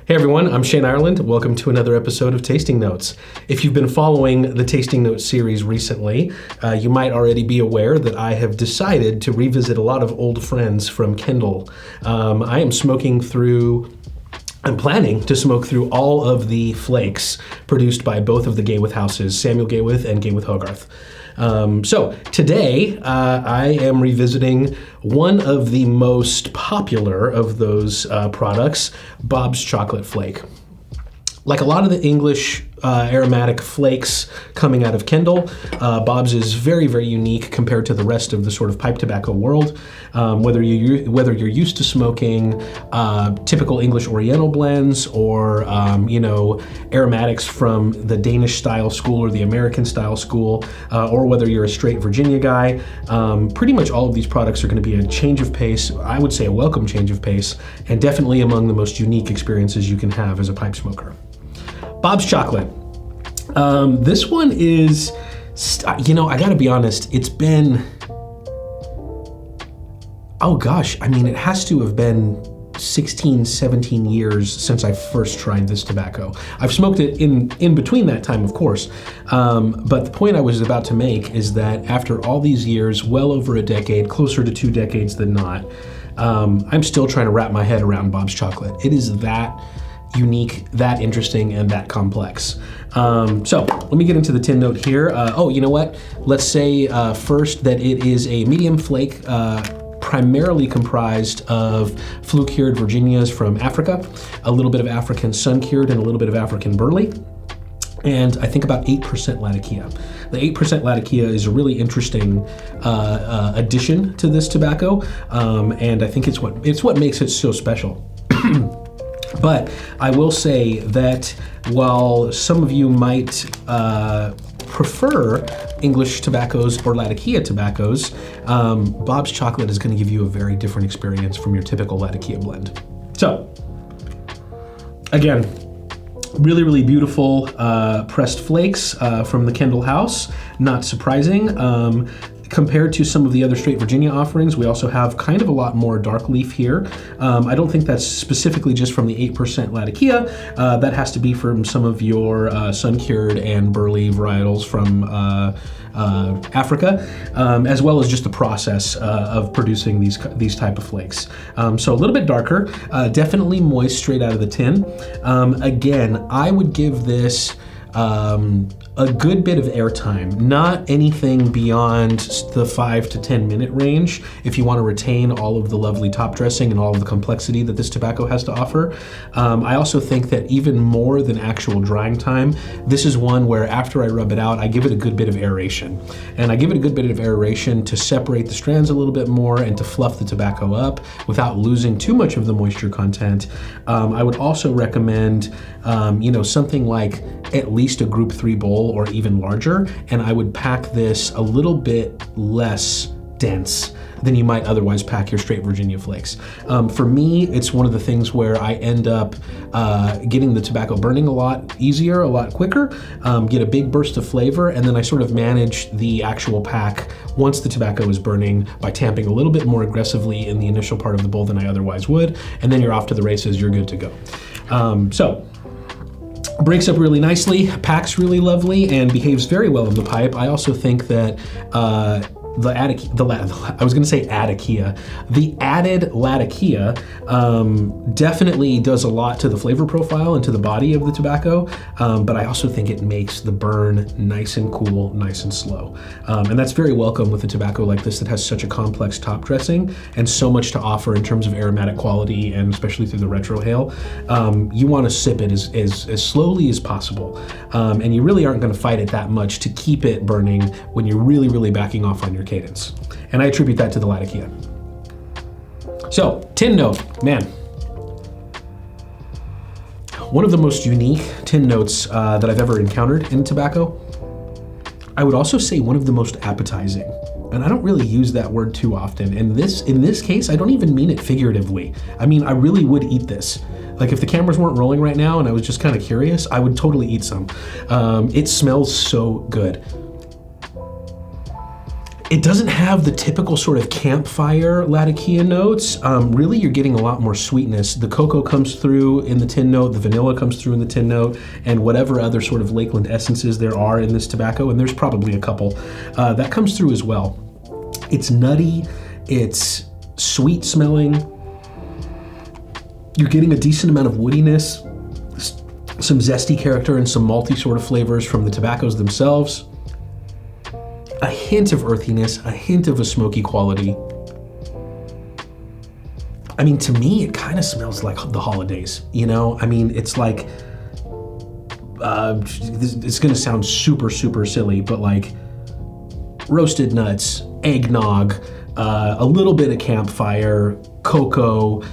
Hey everyone, I'm Shane Ireland. Welcome to another episode of Tasting Notes. If you've been following the Tasting Notes series recently, you might already be aware that I have decided to revisit a lot of old friends from Kendall. I'm planning to smoke through all of the flakes produced by both of the Gawith houses, Samuel Gawith and Gawith Hoggarth. So today I am revisiting one of the most popular of those products, Bob's Chocolate Flake. Like a lot of the English aromatic flakes coming out of Kendall, Bob's is very, very unique compared to the rest of the sort of pipe tobacco world. Whether you're used to smoking typical English Oriental blends or aromatics from the Danish style school or the American style school, or whether you're a straight Virginia guy, pretty much all of these products are going to be a change of pace. I would say a welcome change of pace, and definitely among the most unique experiences you can have as a pipe smoker. Bob's Chocolate. This one is, I gotta be honest, it's been, it has to have been 16, 17 years since I first tried this tobacco. I've smoked it in between that time, of course, but the point I was about to make is that after all these years, well over a decade, closer to 2 decades than not, I'm still trying to wrap my head around Bob's Chocolate. It is that unique, that interesting, and that complex. So let me get into the tin note here. You know what? Let's say first that it is a medium flake, primarily comprised of flue-cured Virginias from Africa, a little bit of African sun-cured, and a little bit of African burley. And I think about 8% Latakia. The 8% Latakia is a really interesting addition to this tobacco, and I think it's what makes it so special. But I will say that while some of you might prefer English tobaccos or Latakia tobaccos, Bob's Chocolate is going to give you a very different experience from your typical Latakia blend. So, again, really, really beautiful pressed flakes from the Kendall house. Not surprising. Compared to some of the other straight Virginia offerings, we also have kind of a lot more dark leaf here. I don't think that's specifically just from the 8% Latakia. That has to be from some of your sun-cured and burley varietals from Africa, as well as just the process of producing these type of flakes. So a little bit darker, definitely moist straight out of the tin. Again, I would give this a good bit of airtime, not anything beyond the 5 to 10 minute range if you want to retain all of the lovely top dressing and all of the complexity that this tobacco has to offer. I also think that even more than actual drying time, this is one where after I rub it out, I give it a good bit of aeration. And I give it a good bit of aeration to separate the strands a little bit more and to fluff the tobacco up without losing too much of the moisture content. I would also recommend something like at least a group 3 bowl or even larger, and I would pack this a little bit less dense than you might otherwise pack your straight Virginia flakes. For me, it's one of the things where I end up getting the tobacco burning a lot easier, a lot quicker, get a big burst of flavor, and then I sort of manage the actual pack once the tobacco is burning by tamping a little bit more aggressively in the initial part of the bowl than I otherwise would, and then you're off to the races, you're good to go. Breaks up really nicely, packs really lovely, and behaves very well in the pipe. I also think that the added Latakia definitely does a lot to the flavor profile and to the body of the tobacco, but I also think it makes the burn nice and cool, nice and slow. And that's very welcome with a tobacco like this that has such a complex top dressing and so much to offer in terms of aromatic quality, and especially through the retrohale. You want to sip it as slowly as possible, and you really aren't going to fight it that much to keep it burning when you're really, really backing off on your cadence. And I attribute that to the Latakia. So, tin note, man. One of the most unique tin notes that I've ever encountered in tobacco. I would also say one of the most appetizing. And I don't really use that word too often. And in this case, I don't even mean it figuratively. I mean, I really would eat this. Like if the cameras weren't rolling right now and I was just kind of curious, I would totally eat some. It smells so good. It doesn't have the typical sort of campfire Latakia notes. Really, you're getting a lot more sweetness. The cocoa comes through in the tin note, the vanilla comes through in the tin note, and whatever other sort of Lakeland essences there are in this tobacco, and there's probably a couple, that comes through as well. It's nutty, it's sweet smelling. You're getting a decent amount of woodiness, some zesty character, and some malty sort of flavors from the tobaccos themselves. A hint of earthiness, a hint of a smoky quality. I mean, to me, it kind of smells like the holidays, you know? I mean, it's like, it's gonna sound super, super silly, but like roasted nuts, eggnog, a little bit of campfire, cocoa,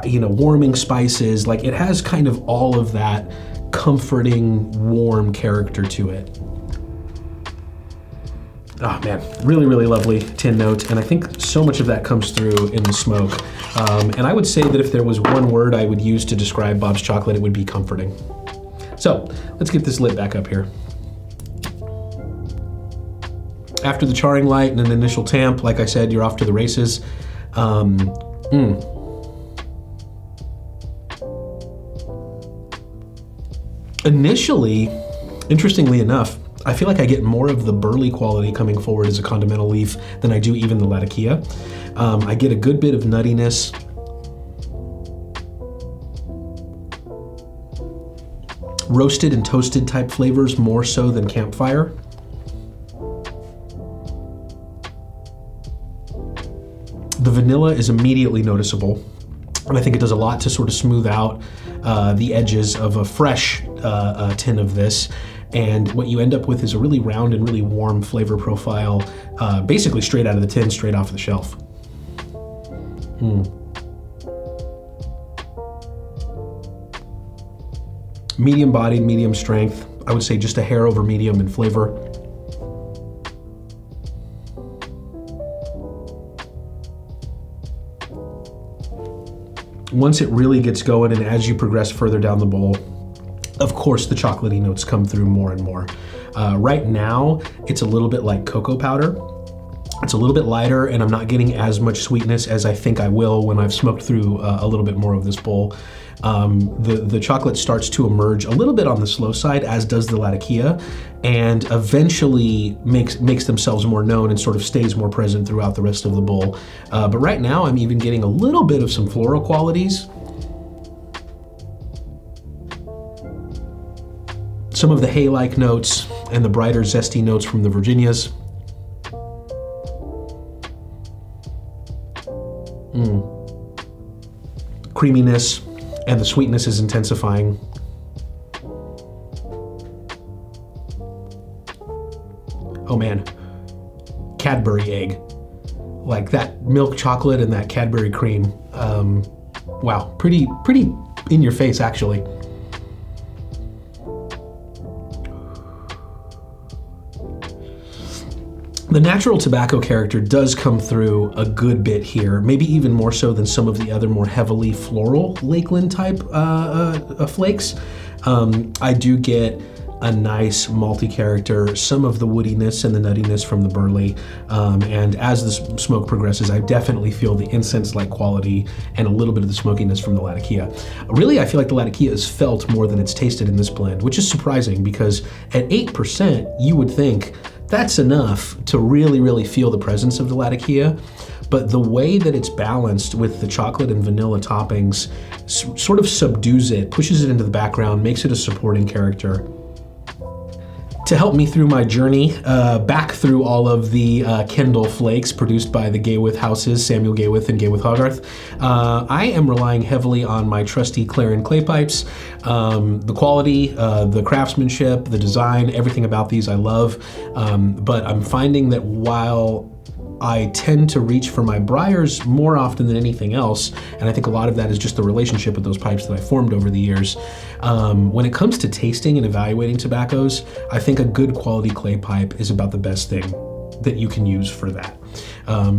you know, warming spices. Like, it has kind of all of that comforting, warm character to it. Oh man, really, really lovely tin note, and I think so much of that comes through in the smoke. And I would say that if there was one word I would use to describe Bob's chocolate, it would be comforting. So let's get this lit back up here. After the charring light and an initial tamp, like I said, you're off to the races. Initially, interestingly enough, I feel like I get more of the burley quality coming forward as a condimental leaf than I do even the Latakia. I get a good bit of nuttiness. Roasted and toasted type flavors more so than campfire. The vanilla is immediately noticeable, and I think it does a lot to sort of smooth out the edges of a fresh tin of this. And what you end up with is a really round and really warm flavor profile, basically straight out of the tin, straight off the shelf. Medium bodied, medium strength. I would say just a hair over medium in flavor. Once it really gets going, and as you progress further down the bowl, of course, the chocolatey notes come through more and more. Right now, it's a little bit like cocoa powder. It's a little bit lighter, and I'm not getting as much sweetness as I think I will when I've smoked through a little bit more of this bowl. The chocolate starts to emerge a little bit on the slow side, as does the Latakia, and eventually makes themselves more known and sort of stays more present throughout the rest of the bowl. But right now, I'm even getting a little bit of some floral qualities. Some of the hay-like notes and the brighter zesty notes from the Virginias. Creaminess, and the sweetness is intensifying. Oh man, Cadbury egg. Like that milk chocolate and that Cadbury cream. Wow, pretty in your face actually. The natural tobacco character does come through a good bit here, maybe even more so than some of the other more heavily floral Lakeland type flakes. I do get a nice malty character, some of the woodiness and the nuttiness from the burley, and as the smoke progresses, I definitely feel the incense-like quality and a little bit of the smokiness from the Latakia. Really, I feel like the Latakia is felt more than it's tasted in this blend, which is surprising because at 8%, you would think that's enough to really, really feel the presence of the Latakia. But the way that it's balanced with the chocolate and vanilla toppings sort of subdues it, pushes it into the background, makes it a supporting character. To help me through my journey back through all of the Kendall flakes produced by the Gawith houses, Samuel Gawith and Gawith Hoggarth, I am relying heavily on my trusty Clarin Clay pipes. The quality, the craftsmanship, the design, everything about these I love. But I'm finding that while I tend to reach for my briars more often than anything else, and I think a lot of that is just the relationship with those pipes that I formed over the years. When it comes to tasting and evaluating tobaccos, I think a good quality clay pipe is about the best thing that you can use for that.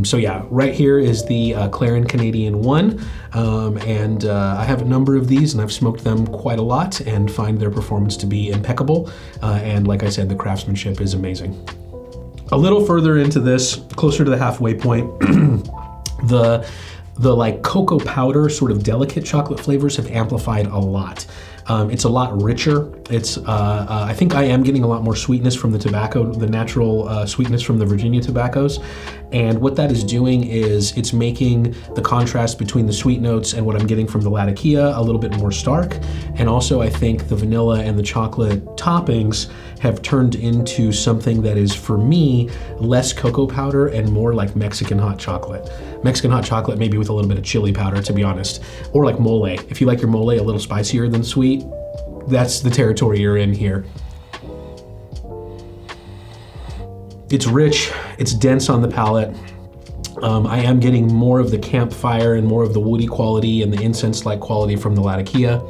So yeah, right here is the Clarin Canadian 1, and I have a number of these and I've smoked them quite a lot and find their performance to be impeccable, and like I said, the craftsmanship is amazing. A little further into this, closer to the halfway point, the like cocoa powder, sort of delicate chocolate flavors have amplified a lot. It's a lot richer. It's I think I am getting a lot more sweetness from the tobacco, the natural sweetness from the Virginia tobaccos. And what that is doing is it's making the contrast between the sweet notes and what I'm getting from the Latakia a little bit more stark. And also I think the vanilla and the chocolate toppings have turned into something that is, for me, less cocoa powder and more like Mexican hot chocolate. Mexican hot chocolate, maybe with a little bit of chili powder, to be honest. Or like mole. If you like your mole a little spicier than sweet, that's the territory you're in here. It's rich, it's dense on the palate. I am getting more of the campfire and more of the woody quality and the incense-like quality from the Latakia.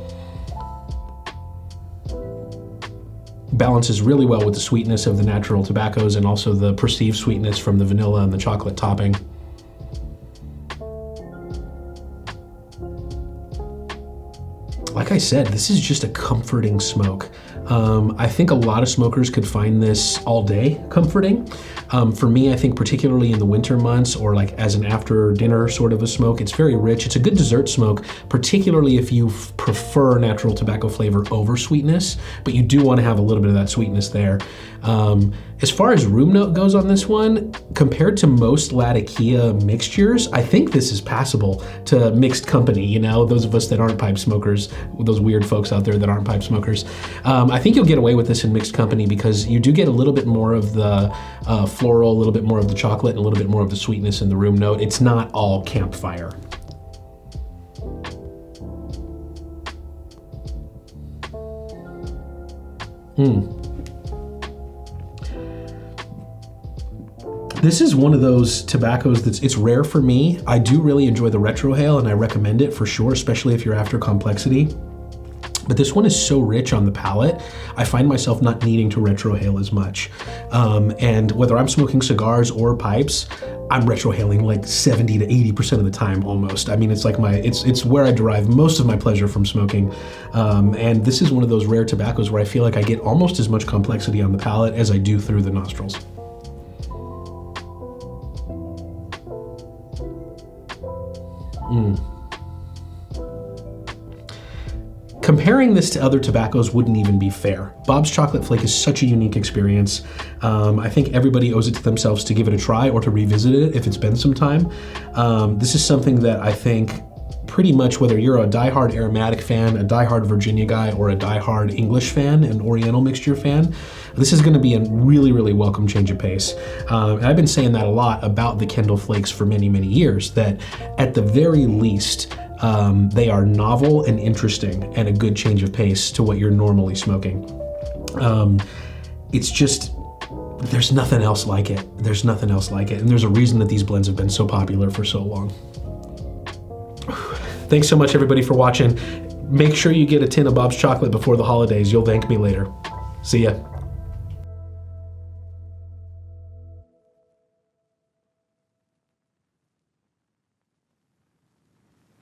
Balances really well with the sweetness of the natural tobaccos and also the perceived sweetness from the vanilla and the chocolate topping. Like I said, this is just a comforting smoke. I think a lot of smokers could find this all day comforting. For me, I think particularly in the winter months or like as an after dinner sort of a smoke, it's very rich. It's a good dessert smoke, particularly if you prefer natural tobacco flavor over sweetness, but you do want to have a little bit of that sweetness there. As far as room note goes on this one, compared to most Latakia mixtures, I think this is passable to mixed company, you know, those of us that aren't pipe smokers, those weird folks out there that aren't pipe smokers. I think you'll get away with this in mixed company because you do get a little bit more of the floral, a little bit more of the chocolate, and a little bit more of the sweetness in the room note. It's not all campfire. This is one of those tobaccos it's rare for me. I do really enjoy the retrohale and I recommend it for sure, especially if you're after complexity. But this one is so rich on the palate, I find myself not needing to retrohale as much. And whether I'm smoking cigars or pipes, I'm retrohaling like 70 to 80% of the time almost. I mean, it's like it's where I derive most of my pleasure from smoking. And this is one of those rare tobaccos where I feel like I get almost as much complexity on the palate as I do through the nostrils. Comparing this to other tobaccos wouldn't even be fair. Bob's Chocolate Flake is such a unique experience. I think everybody owes it to themselves to give it a try or to revisit it if it's been some time. This is something that I think pretty much whether you're a diehard aromatic fan, a diehard Virginia guy, or a diehard English fan, an Oriental mixture fan, this is going to be a really, really welcome change of pace. And I've been saying that a lot about the Kendall Flakes for many, many years, that at the very least, they are novel and interesting and a good change of pace to what you're normally smoking. It's just, there's nothing else like it. There's nothing else like it. And there's a reason that these blends have been so popular for so long. Thanks so much, everybody, for watching. Make sure you get a tin of Bob's Chocolate before the holidays. You'll thank me later. See ya.